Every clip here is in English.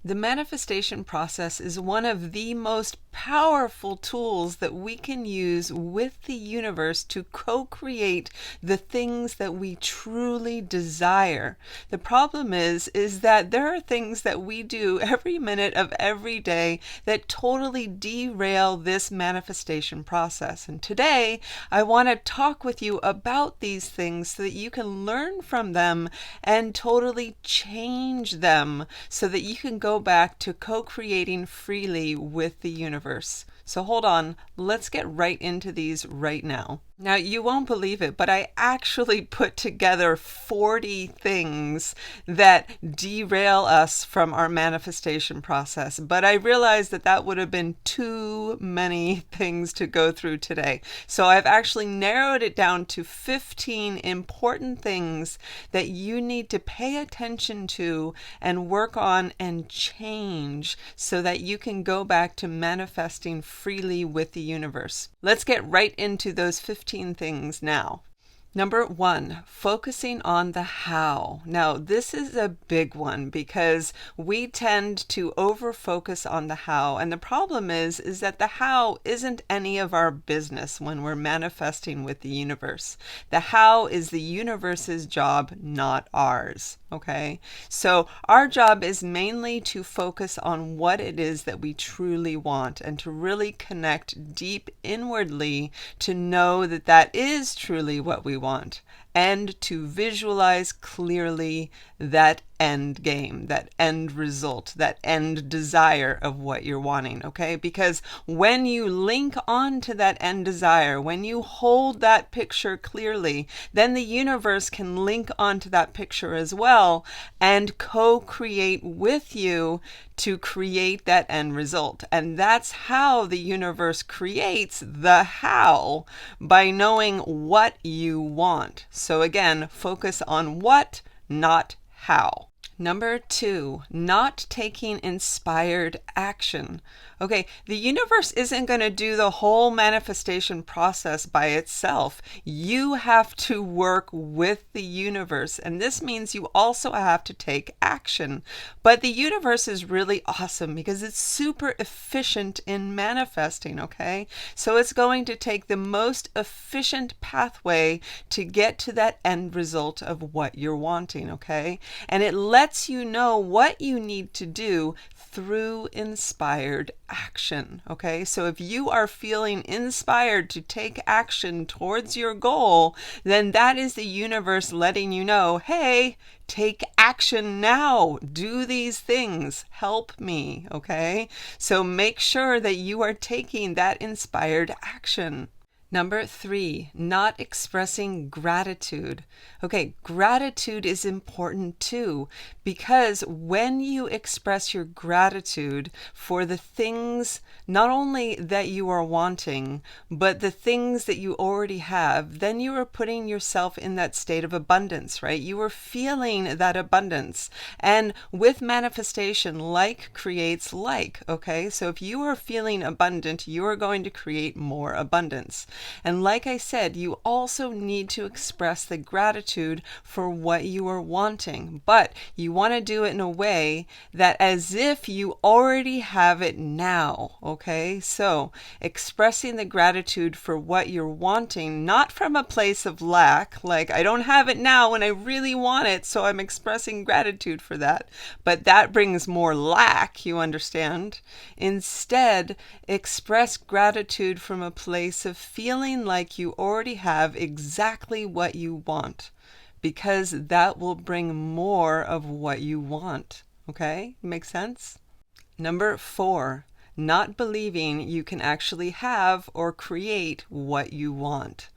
The manifestation process is one of the most powerful tools that we can use with the universe to co-create the things that we truly desire. The problem is that there are things that we do every minute of every day that totally derail this manifestation process. And today, I want to talk with you about these things so that you can learn from them and totally change them so that you can go back to co-creating freely with the universe. So hold on, let's get right into these right now. Now, you won't believe it, but I actually put together 40 things that derail us from our manifestation process. But I realized that that would have been too many things to go through today. So I've actually narrowed it down to 15 important things that you need to pay attention to and work on and change so that you can go back to manifesting freely with the universe. Let's get right into those 15 things now. Number 1, focusing on the how. Now, this is a big one because we tend to over-focus on the how. And the problem is that the how isn't any of our business when we're manifesting with the universe. The how is the universe's job, not ours. Okay? So our job is mainly to focus on what it is that we truly want and to really connect deep inwardly to know that that is truly what we want, and to visualize clearly that end game, that end result, that end desire of what you're wanting, okay? Because when you link on to that end desire, when you hold that picture clearly, then the universe can link onto that picture as well and co-create with you to create that end result. And that's how the universe creates the how, by knowing what you want. So again, focus on what, not how. Number 2, not taking inspired action. Okay, the universe isn't going to do the whole manifestation process by itself. You have to work with the universe, and this means you also have to take action. But the universe is really awesome because it's super efficient in manifesting, okay? So it's going to take the most efficient pathway to get to that end result of what you're wanting, okay? And it lets you know what you need to do through inspired action. Okay, so if you are feeling inspired to take action towards your goal, then that is the universe letting you know, hey, take action now, do these things, help me. Okay, so make sure that you are taking that inspired action. Number 3, not expressing gratitude. Okay, gratitude is important too, because when you express your gratitude for the things not only that you are wanting, but the things that you already have, then you are putting yourself in that state of abundance, right? You are feeling that abundance. And with manifestation, like creates like, okay? So if you are feeling abundant, you are going to create more abundance. And like I said, you also need to express the gratitude for what you are wanting, but you want to do it in a way that as if you already have it now, okay? So expressing the gratitude for what you're wanting, not from a place of lack, like I don't have it now when I really want it, so I'm expressing gratitude for that, but that brings more lack, you understand? Instead, express gratitude from a place of feeling like you already have exactly what you want, because that will bring more of what you want. Okay? Make sense? Number 4, not believing you can actually have or create what you want.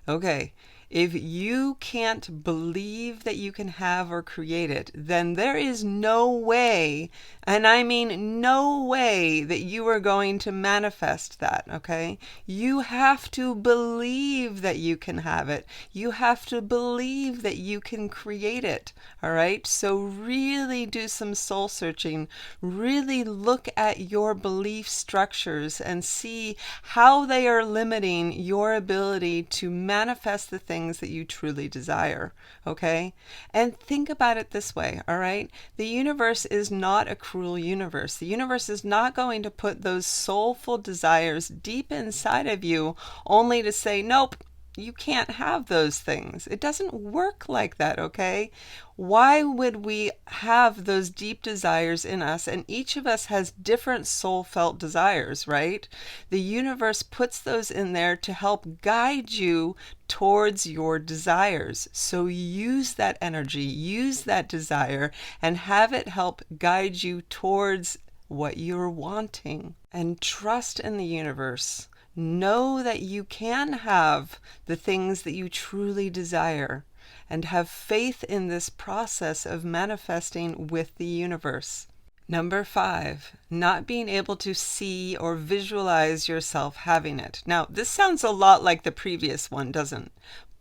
Okay. If you can't believe that you can have or create it, then there is no way, and I mean no way, that you are going to manifest that, okay? You have to believe that you can have it. You have to believe that you can create it, all right? So really do some soul searching. Really look at your belief structures and see how they are limiting your ability to manifest the things that you truly desire, okay? And think about it this way, all right? The universe is not a cruel universe. The universe is not going to put those soulful desires deep inside of you only to say, nope, you can't have those things. It doesn't work like that, okay? Why would we have those deep desires in us? And each of us has different soul felt desires, right? The universe puts those in there to help guide you towards your desires. So use that energy, use that desire, and have it help guide you towards what you're wanting. And trust in the universe. Know that you can have the things that you truly desire, and have faith in this process of manifesting with the universe. Number 5, not being able to see or visualize yourself having it. Now, this sounds a lot like the previous one, doesn't it?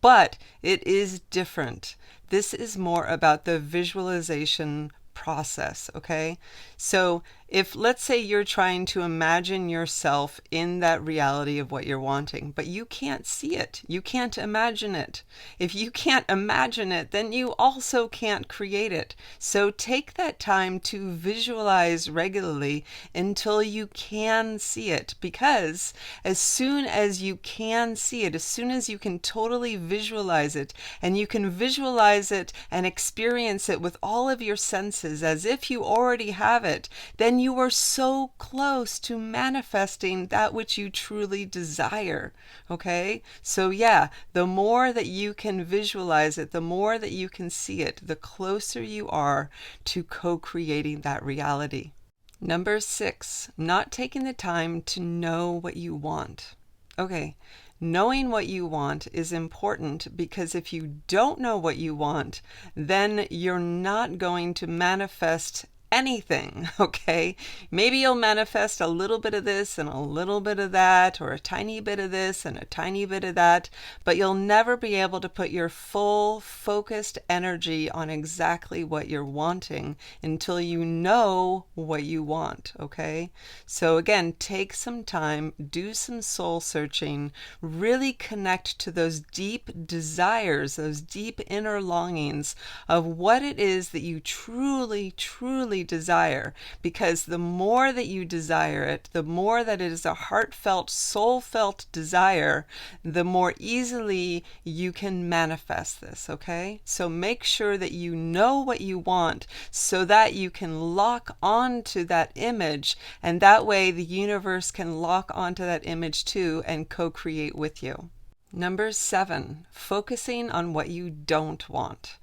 But it is different. This is more about the visualization process, okay? So if, let's say, you're trying to imagine yourself in that reality of what you're wanting, but you can't see it, you can't imagine it. If you can't imagine it, then you also can't create it. So take that time to visualize regularly until you can see it, because as soon as you can see it, as soon as you can totally visualize it, and you can visualize it and experience it with all of your senses as if you already have it, then you are so close to manifesting that which you truly desire. Okay? So yeah, the more that you can visualize it, the more that you can see it, the closer you are to co-creating that reality. Number 6, not taking the time to know what you want. Okay, knowing what you want is important, because if you don't know what you want, then you're not going to manifest anything, okay? Maybe you'll manifest a little bit of this and a little bit of that, or a tiny bit of this and a tiny bit of that, but you'll never be able to put your full focused energy on exactly what you're wanting until you know what you want, okay? So again, take some time, do some soul searching, really connect to those deep desires, those deep inner longings of what it is that you truly desire, because the more that you desire it, the more that it is a heartfelt, soul-felt desire, the more easily you can manifest this, okay? So make sure that you know what you want so that you can lock onto that image, and that way the universe can lock onto that image too and co-create with you. Number 7, focusing on what you don't want.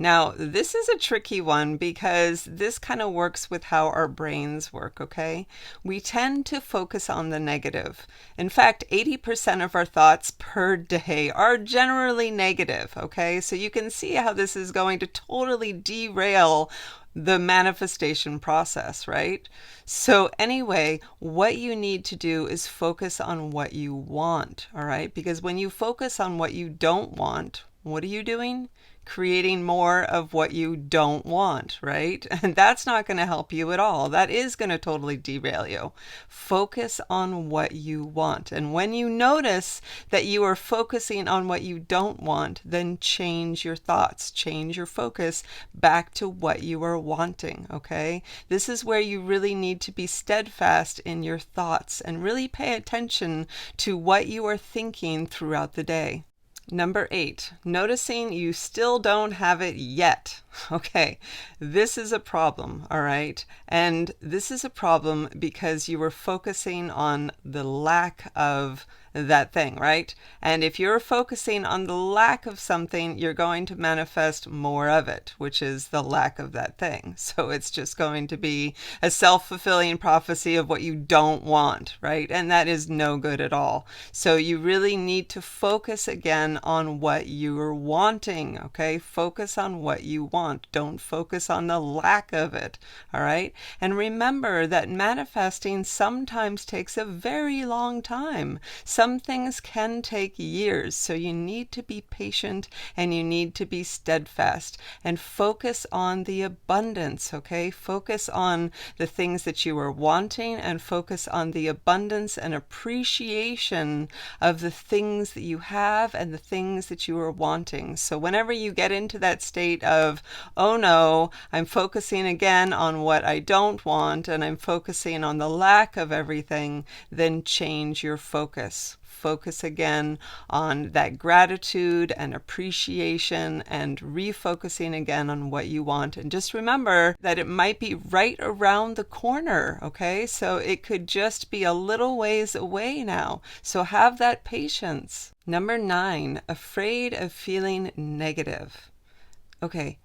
Now, this is a tricky one because this kind of works with how our brains work, okay? We tend to focus on the negative. In fact, 80% of our thoughts per day are generally negative, okay? So you can see how this is going to totally derail the manifestation process, right? So anyway, what you need to do is focus on what you want, all right? Because when you focus on what you don't want, what are you doing? Creating more of what you don't want, right? And that's not going to help you at all. That is going to totally derail you. Focus on what you want. And when you notice that you are focusing on what you don't want, then change your thoughts, change your focus back to what you are wanting, okay? This is where you really need to be steadfast in your thoughts and really pay attention to what you are thinking throughout the day. Number 8, noticing you still don't have it yet. Okay, this is a problem, all right? And this is a problem because you were focusing on the lack of that thing, right? And if you're focusing on the lack of something, you're going to manifest more of it, which is the lack of that thing. So it's just going to be a self-fulfilling prophecy of what you don't want, right? And that is no good at all. So you really need to focus again on what you are wanting, okay? Focus on what you want. Don't focus on the lack of it, all right? And remember that manifesting sometimes takes a very long time. Some things can take years, so you need to be patient and you need to be steadfast and focus on the abundance, okay? Focus on the things that you are wanting and focus on the abundance and appreciation of the things that you have and the things that you are wanting. So whenever you get into that state of, oh no, I'm focusing again on what I don't want and I'm focusing on the lack of everything, then change your focus. Focus again on that gratitude and appreciation and refocusing again on what you want. And just remember that it might be right around the corner, okay? So it could just be a little ways away now. So have that patience. Number 9, afraid of feeling negative. Okay.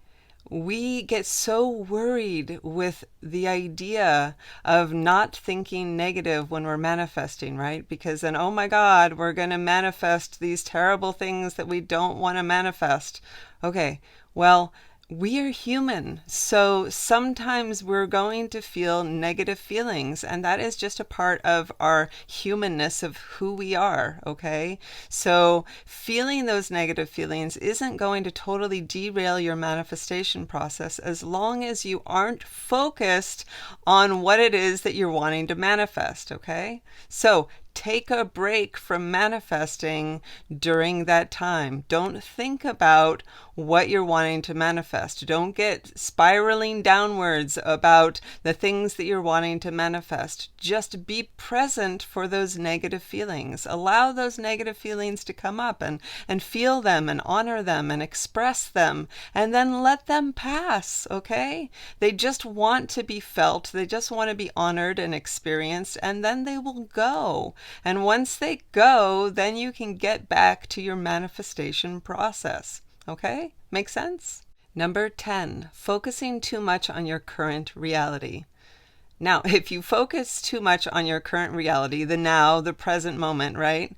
We get so worried with the idea of not thinking negative when we're manifesting, right? Because then, oh my God, we're going to manifest these terrible things that we don't want to manifest. Okay, well, we are human, so sometimes we're going to feel negative feelings, and that is just a part of our humanness of who we are, okay? So feeling those negative feelings isn't going to totally derail your manifestation process as long as you aren't focused on what it is that you're wanting to manifest, okay? So take a break from manifesting during that time. Don't think about what you're wanting to manifest. Don't get spiraling downwards about the things that you're wanting to manifest. Just be present for those negative feelings. Allow those negative feelings to come up and feel them and honor them and express them and then let them pass, okay? They just want to be felt. They just want to be honored and experienced, and then they will go. And once they go, then you can get back to your manifestation process. Okay? Make sense? Number 10, focusing too much on your current reality. Now, if you focus too much on your current reality, the now, the present moment, right?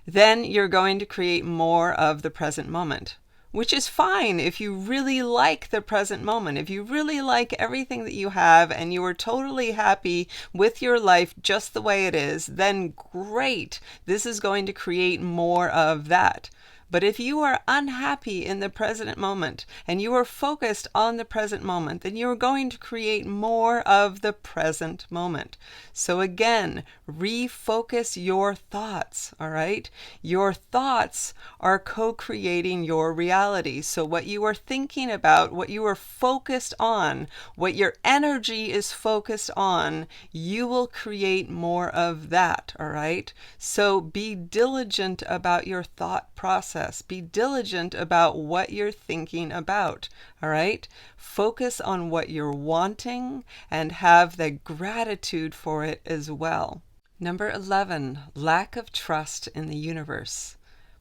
Then you're going to create more of the present moment, which is fine if you really like the present moment. If you really like everything that you have and you are totally happy with your life just the way it is, then great. This is going to create more of that. But if you are unhappy in the present moment and you are focused on the present moment, then you are going to create more of the present moment. So again, refocus your thoughts, all right? Your thoughts are co-creating your reality. So what you are thinking about, what you are focused on, what your energy is focused on, you will create more of that, all right? So be diligent about your thought process. Be diligent about what you're thinking about, all right? Focus on what you're wanting and have the gratitude for it as well. Number 11, lack of trust in the universe.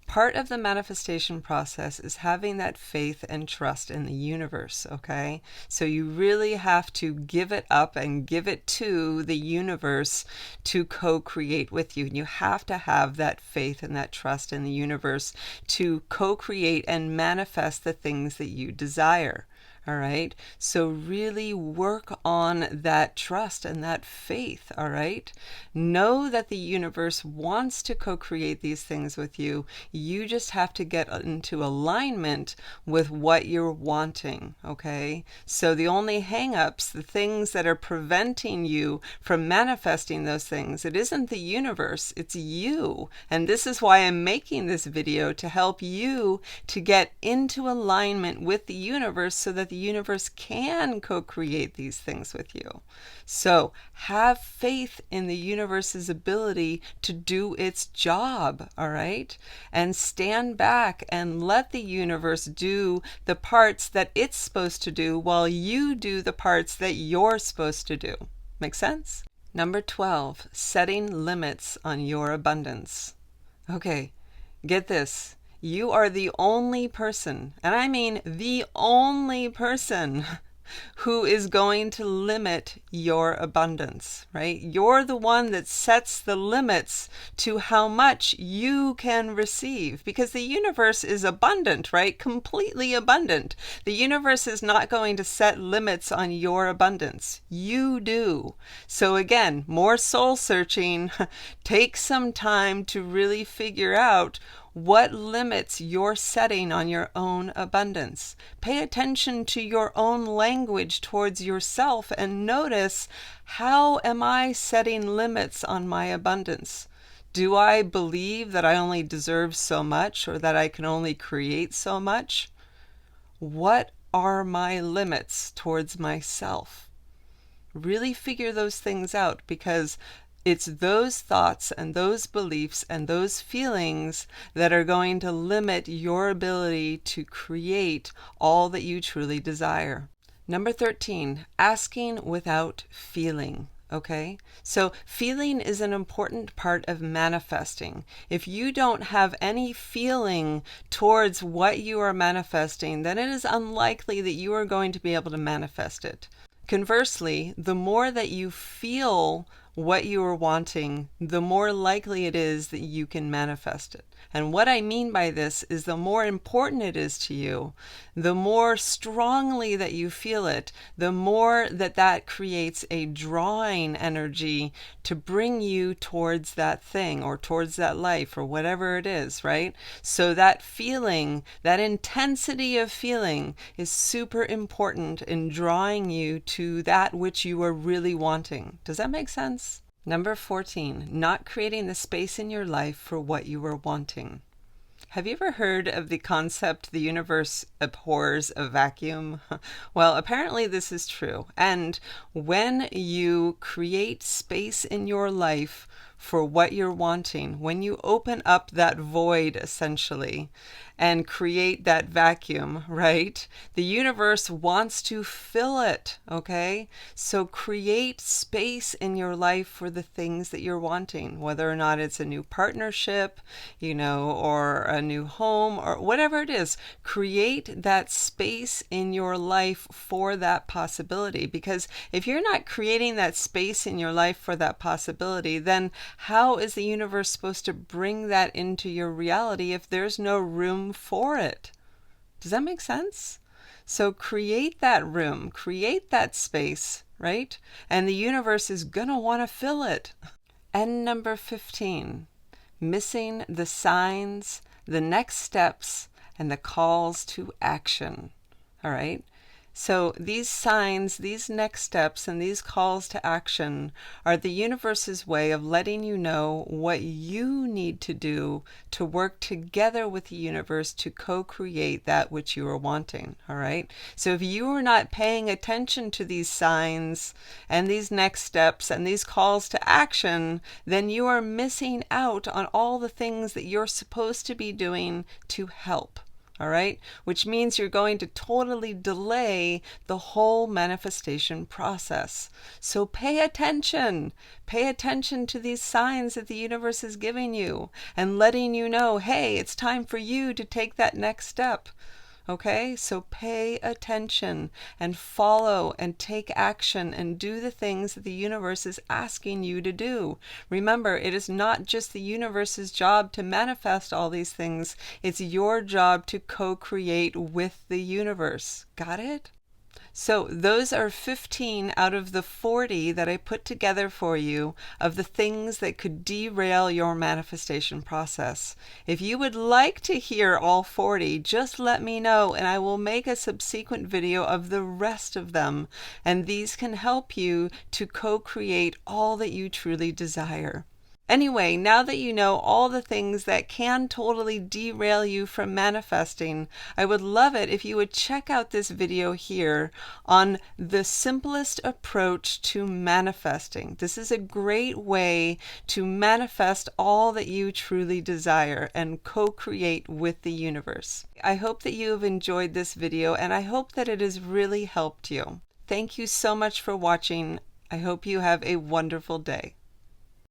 Part of the manifestation process is having that faith and trust in the universe, okay? So you really have to give it up and give it to the universe to co-create with you. And you have to have that faith and that trust in the universe to co-create and manifest the things that you desire. All right. So really work on that trust and that faith. All right. Know that the universe wants to co-create these things with you. You just have to get into alignment with what you're wanting. Okay. So the only hang-ups, the things that are preventing you from manifesting those things, it isn't the universe, it's you. And this is why I'm making this video, to help you to get into alignment with the universe so that the universe can co-create these things with you. So have faith in the universe's ability to do its job, all right? And stand back and let the universe do the parts that it's supposed to do while you do the parts that you're supposed to do. Make sense? Number 12, setting limits on your abundance. Okay, get this. You are the only person, and I mean the only person, who is going to limit your abundance, right? You're the one that sets the limits to how much you can receive, because the universe is abundant, right? Completely abundant. The universe is not going to set limits on your abundance. You do. So again, more soul searching. Take some time to really figure out what limits you're setting on your own abundance. Pay attention to your own language towards yourself and notice, how am I setting limits on my abundance? Do I believe that I only deserve so much or that I can only create so much? What are my limits towards myself? Really figure those things out, because it's those thoughts and those beliefs and those feelings that are going to limit your ability to create all that you truly desire. Number 13, asking without feeling. Okay, so feeling is an important part of manifesting. If you don't have any feeling towards what you are manifesting, then it is unlikely that you are going to be able to manifest it. Conversely, the more that you feel what you are wanting, the more likely it is that you can manifest it. And what I mean by this is, the more important it is to you, the more strongly that you feel it, the more that that creates a drawing energy to bring you towards that thing or towards that life or whatever it is, right? So that feeling, that intensity of feeling, is super important in drawing you to that which you are really wanting. Does that make sense? Number 14, not creating the space in your life for what you are wanting. Have you ever heard of the concept the universe abhors a vacuum? Well, apparently this is true. And when you create space in your life for what you're wanting, when you open up that void essentially and create that vacuum, right? The universe wants to fill it, okay? So create space in your life for the things that you're wanting, whether or not it's a new partnership, or a new home or whatever it is. Create that space in your life for that possibility, because if you're not creating that space in your life for that possibility, then how is the universe supposed to bring that into your reality if there's no room for it? Does that make sense? So create that room, create that space, right? And the universe is going to want to fill it. And number 15, missing the signs, the next steps, and the calls to action. All right? So these signs, these next steps, and these calls to action are the universe's way of letting you know what you need to do to work together with the universe to co-create that which you are wanting. All right? So if you are not paying attention to these signs and these next steps and these calls to action, then you are missing out on all the things that you're supposed to be doing to help. All right, which means you're going to totally delay the whole manifestation process. So pay attention. Pay attention to these signs that the universe is giving you and letting you know, hey, it's time for you to take that next step. Okay, so pay attention and follow and take action and do the things that the universe is asking you to do. Remember, it is not just the universe's job to manifest all these things. It's your job to co-create with the universe. Got it? So those are 15 out of the 40 that I put together for you of the things that could derail your manifestation process. If you would like to hear all 40, just let me know and I will make a subsequent video of the rest of them. And these can help you to co-create all that you truly desire. Anyway, now that you know all the things that can totally derail you from manifesting, I would love it if you would check out this video here on the simplest approach to manifesting. This is a great way to manifest all that you truly desire and co-create with the universe. I hope that you have enjoyed this video and I hope that it has really helped you. Thank you so much for watching. I hope you have a wonderful day.